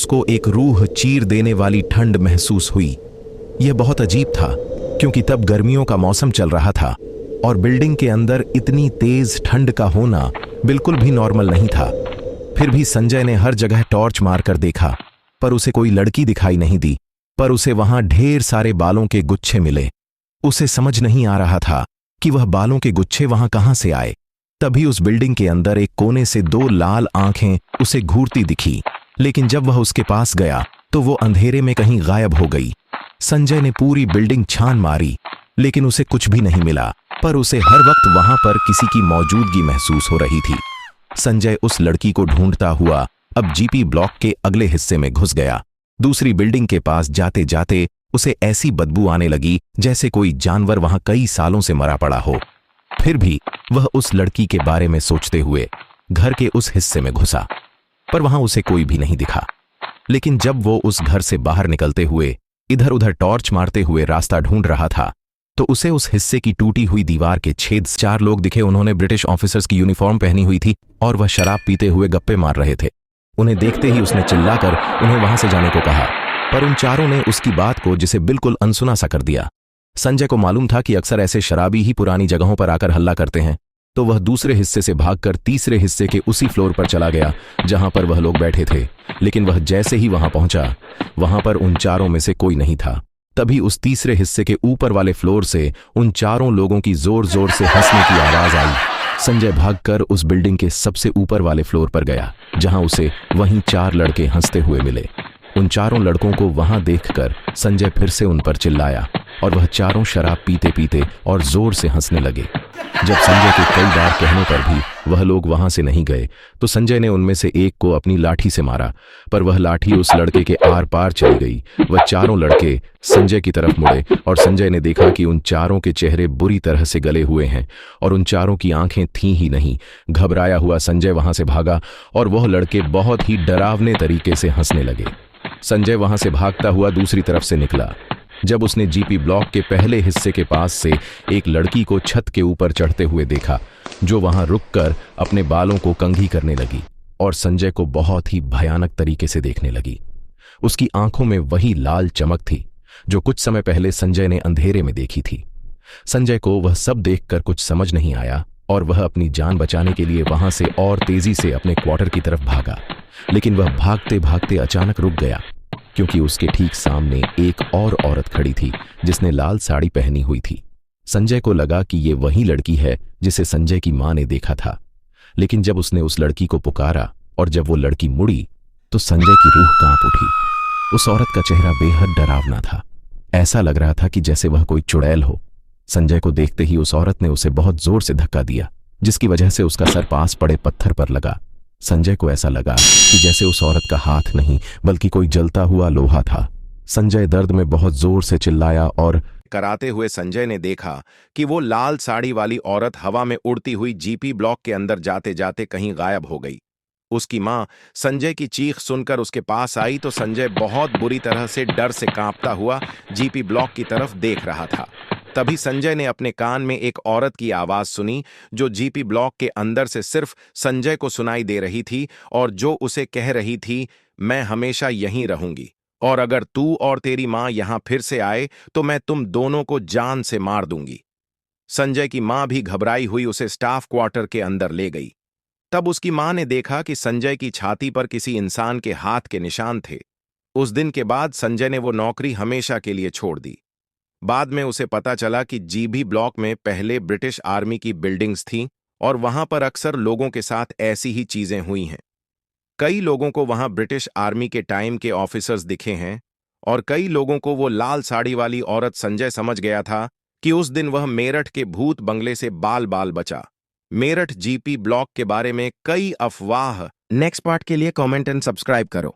उसको एक रूह चीर देने वाली ठंड महसूस हुई। यह बहुत अजीब था क्योंकि तब गर्मियों का मौसम चल रहा था और बिल्डिंग के अंदर इतनी तेज ठंड का होना बिल्कुल भी नॉर्मल नहीं था। फिर भी संजय ने हर जगह टॉर्च मारकर देखा पर उसे कोई लड़की दिखाई नहीं दी, पर उसे वहां ढेर सारे बालों के गुच्छे मिले। उसे समझ नहीं आ रहा था कि वह बालों के गुच्छे वहां कहां से आए। तभी उस बिल्डिंग के अंदर एक कोने से दो लाल आंखें उसे घूरती दिखी, लेकिन जब वह उसके पास गया तो वो अंधेरे में कहीं गायब हो गई। संजय ने पूरी बिल्डिंग छान मारी लेकिन उसे कुछ भी नहीं मिला, पर उसे हर वक्त वहां पर किसी की मौजूदगी महसूस हो रही थी। संजय उस लड़की को ढूंढता हुआ अब जीपी ब्लॉक के अगले हिस्से में घुस गया। दूसरी बिल्डिंग के पास जाते जाते उसे ऐसी बदबू आने लगी जैसे कोई जानवर वहां कई सालों से मरा पड़ा हो। फिर भी वह उस लड़की के बारे में सोचते हुए घर के उस हिस्से में घुसा, पर वहां उसे कोई भी नहीं दिखा। लेकिन जब वो उस घर से बाहर निकलते हुए इधर उधर टॉर्च मारते हुए रास्ता ढूंढ रहा था तो उसे उस हिस्से की टूटी हुई दीवार के छेद 4 लोग दिखे। उन्होंने ब्रिटिश ऑफिसर्स की यूनिफॉर्म पहनी हुई थी और वह शराब पीते हुए गप्पे मार रहे थे। उन्हें देखते ही उसने चिल्लाकर उन्हें वहां से जाने को कहा, पर उन चारों ने उसकी बात को जिसे बिल्कुल अनसुना सा कर दिया। संजय को मालूम था कि अक्सर ऐसे शराबी ही पुरानी जगहों पर आकर हल्ला करते हैं, तो वह दूसरे हिस्से से भागकर तीसरे हिस्से के उसी फ्लोर पर चला गया जहां पर वह लोग बैठे थे। लेकिन वह जैसे ही वहां पहुंचा वहां पर उन चारों में से कोई नहीं था। तभी उस तीसरे हिस्से के ऊपर वाले फ्लोर से उन चारों लोगों की जोर जोर से हंसने की आवाज आई। संजय भागकर उस बिल्डिंग के सबसे ऊपर वाले फ्लोर पर गया जहां उसे वहीं 4 लड़के हंसते हुए मिले। उन चारों लड़कों को वहां देखकर संजय फिर से उन पर चिल्लाया और वह चारों शराब पीते पीते और जोर से हंसने लगे। जब संजय के कई बार कहने पर भी वह लोग वहां से नहीं गए तो संजय ने उनमें से एक को अपनी लाठी से मारा, पर वह लाठी उस लड़के के आर पार चली गई। वह चारों लड़के संजय की तरफ मुड़े और संजय ने देखा कि उन चारों के चेहरे बुरी तरह से गले हुए हैं और उन चारों की आंखें थीं ही नहीं। घबराया हुआ संजय वहां से भागा और वह लड़के बहुत ही डरावने तरीके से हंसने लगे। संजय वहां से भागता हुआ दूसरी तरफ से निकला। जब उसने जीपी ब्लॉक के पहले हिस्से के पास से एक लड़की को छत के ऊपर चढ़ते हुए देखा जो वहां रुककर अपने बालों को कंघी करने लगी और संजय को बहुत ही भयानक तरीके से देखने लगी। उसकी आंखों में वही लाल चमक थी जो कुछ समय पहले संजय ने अंधेरे में देखी थी। संजय को वह सब देखकर कुछ समझ नहीं आया और वह अपनी जान बचाने के लिए वहां से और तेजी से अपने क्वार्टर की तरफ भागा। लेकिन वह भागते भागते अचानक रुक गया क्योंकि उसके ठीक सामने एक और औरत खड़ी थी जिसने लाल साड़ी पहनी हुई थी। संजय को लगा कि ये वही लड़की है जिसे संजय की मां ने देखा था। लेकिन जब उसने उस लड़की को पुकारा और जब वो लड़की मुड़ी तो संजय की रूह कांप उठी। उस औरत का चेहरा बेहद डरावना था। ऐसा लग रहा था कि जैसे वह कोई चुड़ैल हो। संजय को देखते ही उस औरत ने उसे बहुत जोर से धक्का दिया जिसकी वजह से उसका सर पास पड़े पत्थर पर लगा। संजय को ऐसा लगा कि जैसे उस औरत का हाथ नहीं बल्कि कोई जलता हुआ लोहा था। संजय दर्द में बहुत जोर से चिल्लाया और कराते हुए संजय ने देखा कि वो लाल साड़ी वाली औरत हवा में उड़ती हुई जीपी ब्लॉक के अंदर जाते जाते कहीं गायब हो गई। उसकी मां संजय की चीख सुनकर उसके पास आई तो संजय बहुत बुरी तरह से डर से कांपता हुआ जीपी ब्लॉक की तरफ देख रहा था। तभी संजय ने अपने कान में एक औरत की आवाज सुनी जो जीपी ब्लॉक के अंदर से सिर्फ संजय को सुनाई दे रही थी और जो उसे कह रही थी, मैं हमेशा यहीं रहूंगी और अगर तू और तेरी मां यहां फिर से आए तो मैं तुम दोनों को जान से मार दूंगी। संजय की मां भी घबराई हुई उसे स्टाफ क्वार्टर के अंदर ले गई। तब उसकी मां ने देखा कि संजय की छाती पर किसी इंसान के हाथ के निशान थे। उस दिन के बाद संजय ने वो नौकरी हमेशा के लिए छोड़ दी। बाद में उसे पता चला कि जीबी ब्लॉक में पहले ब्रिटिश आर्मी की बिल्डिंग्स थीं और वहां पर अक्सर लोगों के साथ ऐसी ही चीजें हुई हैं। कई लोगों को वहां ब्रिटिश आर्मी के टाइम के ऑफिसर्स दिखे हैं और कई लोगों को वो लाल साड़ी वाली औरत संजय समझ गया था कि उस दिन वह मेरठ के भूत बंगले से बाल बाल बचा। मेरठ जीपी ब्लॉक के बारे में कई अफवाह। नेक्स्ट पार्ट के लिए कमेंट एंड सब्सक्राइब करो।